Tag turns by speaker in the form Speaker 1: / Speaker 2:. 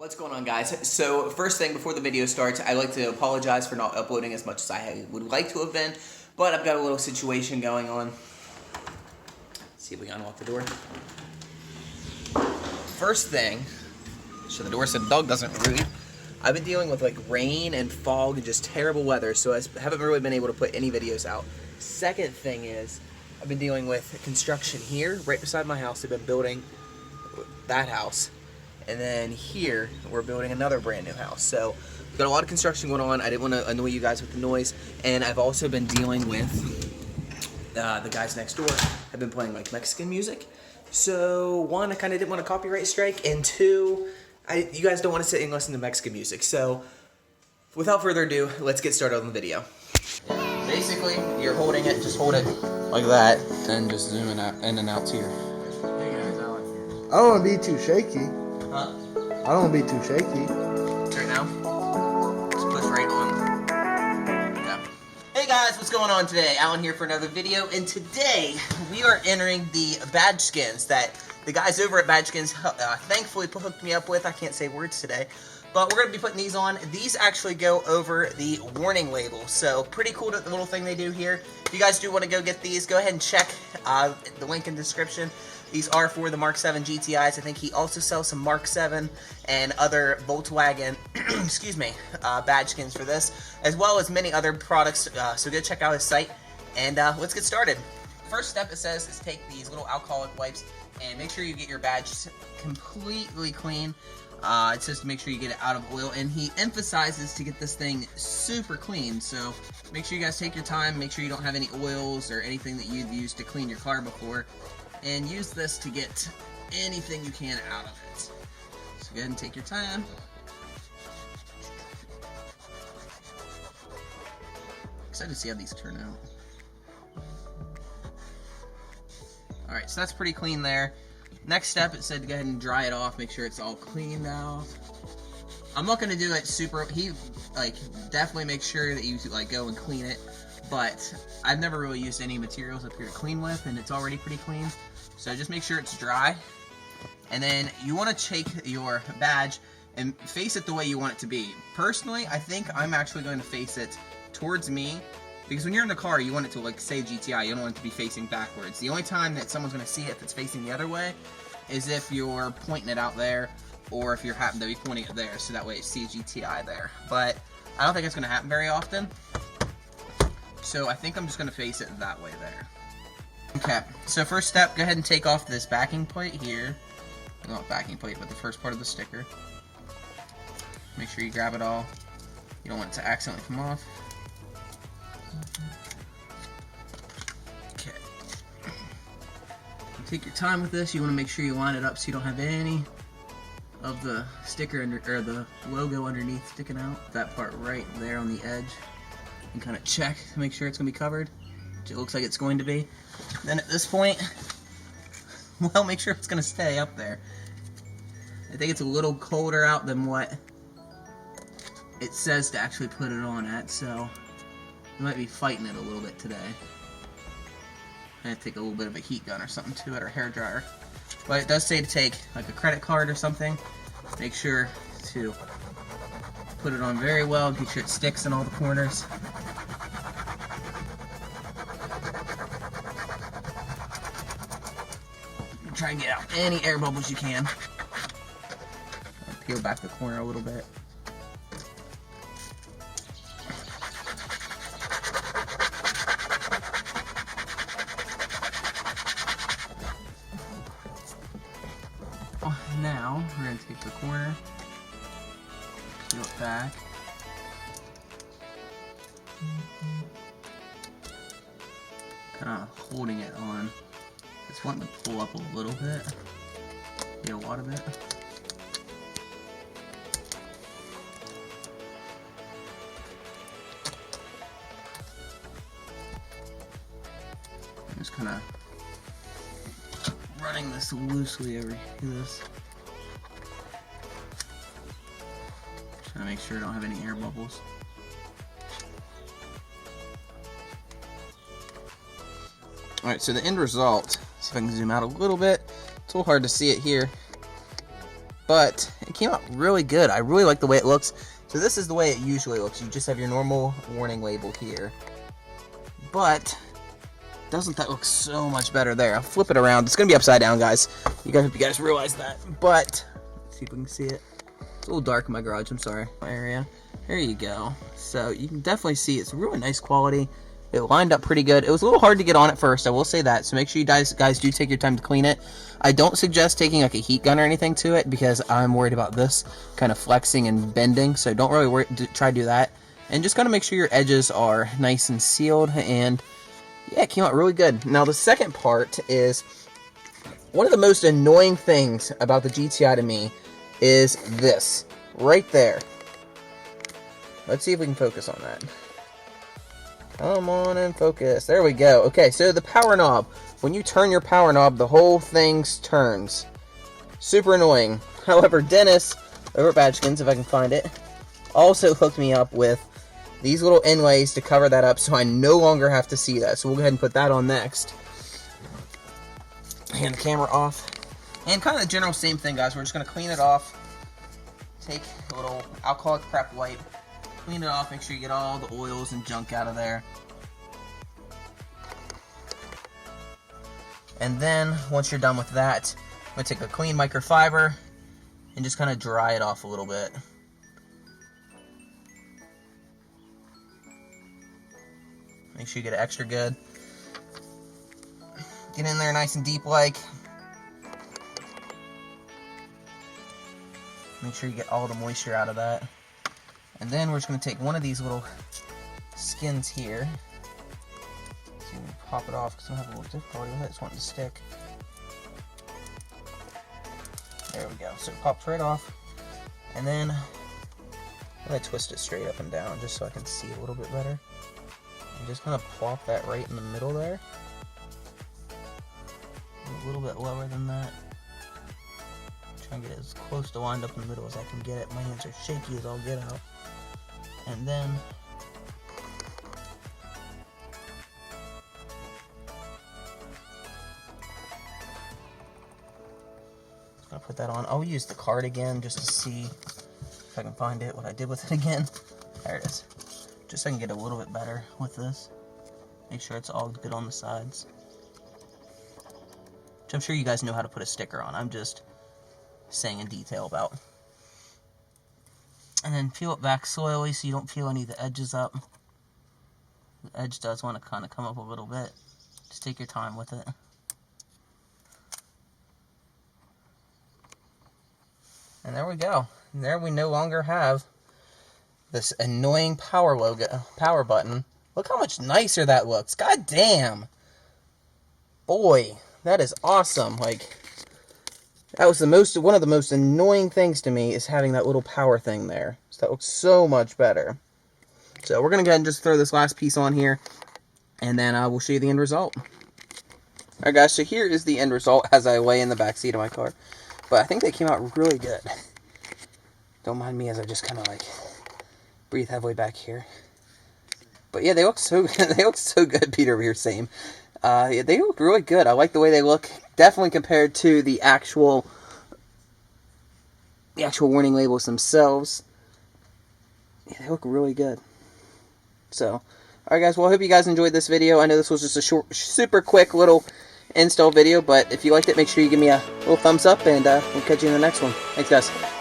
Speaker 1: What's going on, guys? So first thing before the video starts, I'd like to apologize for not uploading as much as I would like to have been, but I've got a little situation going on. Let's see if we can unlock the door. First thing, so the door so the dog doesn't read. I've been dealing with like rain and fog and just terrible weather, so I haven't really been able to put any videos out. Second thing is, I've been dealing with construction here, right beside my house. They've been building that house. And then here, we're building another brand new house. So, we've got a lot of construction going on. I didn't want to annoy you guys with the noise. And I've also been dealing with the guys next door have been playing like Mexican music. So, one, I kind of didn't want a copyright strike. And two, you guys don't want to sit and listen to Mexican music. So, without further ado, let's get started on the video. Basically, you're holding it, just hold it like that. And just zoom it out, in and out here.
Speaker 2: I don't want to be too shaky.
Speaker 1: Huh?
Speaker 2: I don't want to be too shaky.
Speaker 1: Right now? Just push right on. Yeah. Hey guys, what's going on today? Alan here for another video, and today we are entering the Badgeskins that the guys over at Badgeskins thankfully hooked me up with. I can't say words today. But we're going to be putting these on. These actually go over the warning label. So, pretty cool little thing they do here. If you guys do want to go get these, go ahead and check the link in the description. These are for the Mark 7 GTIs. I think he also sells some Mark 7 and other Volkswagen, excuse me, Badgeskins for this, as well as many other products. So go check out his site, and let's get started. First step, it says, is take these little alcoholic wipes and make sure you get your badge completely clean. It says to make sure you get it out of oil, and he emphasizes to get this thing super clean, so make sure you guys take your time, make sure you don't have any oils or anything that you've used to clean your car before, and use this to get anything you can out of it. So go ahead and take your time. Excited to see how these turn out. Alright, so that's pretty clean there. Next step, it said to go ahead and dry it off, make sure it's all clean now. I'm not going to do it super, definitely make sure that you go and clean it, but I've never really used any materials up here to clean with, and it's already pretty clean. So just make sure it's dry, and then you want to take your badge and face it the way you want it to be. Personally, I think I'm actually going to face it towards me, because when you're in the car, you want it to say GTI, you don't want it to be facing backwards. The only time that someone's going to see it if it's facing the other way is if you're pointing it out there, or if you happen to be pointing it there, so that way it sees GTI there. But I don't think it's going to happen very often, so I think I'm just going to face it that way there. Okay, so first step, go ahead and take off this backing plate here. Not backing plate, but the first part of the sticker. Make sure you grab it all. You don't want it to accidentally come off. Okay. Take your time with this. You want to make sure you line it up so you don't have any of the sticker or the logo underneath sticking out. That part right there on the edge. And kind of check to make sure it's going to be covered, which it looks like it's going to be. Then at this point, well, make sure it's going to stay up there. I think it's a little colder out than what it says to actually put it on at, so we might be fighting it a little bit today. I have to take a little bit of a heat gun or something to it, or hair dryer. But it does say to take like a credit card or something. Make sure to put it on very well, make sure it sticks in all the corners. Try and get out any air bubbles you can. Peel back the corner a little bit. Now, we're going to take the corner, peel it back, kind of holding it on. Just wanting to pull up a little bit, get a lot of it. I'm just kind of running this loosely over this. Trying to make sure I don't have any air bubbles. Alright, so the end result, see if I can zoom out a little bit. It's a little hard to see it here, but it it came out really good. I really like the way it looks. So this is the way it usually looks. You just have your normal warning label here. But doesn't that look so much better there? I'll flip it around. It's going to be upside down, guys. Hope you guys realize that. But, let's see if we can see it. It's a little dark in my garage, I'm sorry. Area. There you go. So, you can definitely see it's really nice quality. It lined up pretty good. It was a little hard to get on at first, I will say that. So make sure you guys do take your time to clean it. I don't suggest taking like a heat gun or anything to it because I'm worried about this kind of flexing and bending. So don't really try to do that. And just gotta make sure your edges are nice and sealed. And yeah, it came out really good. Now the second part is one of the most annoying things about the GTI to me is this right there. Let's see if we can focus on that. Come on and focus. There we go. Okay, so the power knob. When you turn your power knob, the whole thing turns. Super annoying. However, Dennis, over at Badgeskins, if I can find it, also hooked me up with these little inlays to cover that up so I no longer have to see that. So we'll go ahead and put that on next. Hand the camera off. And kind of the general same thing, guys. We're just going to clean it off. Take a little alcoholic prep wipe. Clean it off, make sure you get all the oils and junk out of there. And then, once you're done with that, I'm going to take a clean microfiber and just kind of dry it off a little bit. Make sure you get it extra good. Get in there nice and deep like. Make sure you get all the moisture out of that. And then we're just going to take one of these little skins here. So pop it off because I'm having a little difficulty with it. It's wanting to stick. There we go. So it pops right off. And then I'm going to twist it straight up and down just so I can see a little bit better. And just kind of plop that right in the middle there. A little bit lower than that. Try and get it as close to lined up in the middle as I can get it. My hands are shaky as all get out. And then I'm gonna put that on. I'll use the card again just to see if I can find it, what I did with it again. There it is. Just so I can get a little bit better with this. Make sure it's all good on the sides. Which I'm sure you guys know how to put a sticker on. I'm just saying in detail about. And then peel it back slowly so you don't peel any of the edges up. The edge does want to kind of come up a little bit. Just take your time with it. And there we go. And there we no longer have this annoying power button. Look how much nicer that looks. God damn. Boy, that is awesome. Like, that was one of the most annoying things to me is having that little power thing there. So that looks so much better. So we're going to go ahead and just throw this last piece on here. And then we'll show you the end result. Alright guys, so here is the end result as I lay in the back seat of my car. But I think they came out really good. Don't mind me as I just kind of like breathe heavily back here. But yeah, they look so good. They look so good, Peter over here saying. Yeah, they look really good. I like the way they look. Definitely compared to the actual warning labels themselves. Yeah, they look really good. So, alright guys, well I hope you guys enjoyed this video. I know this was just a short, super quick little install video, but if you liked it, make sure you give me a little thumbs up, and we'll catch you in the next one. Thanks guys.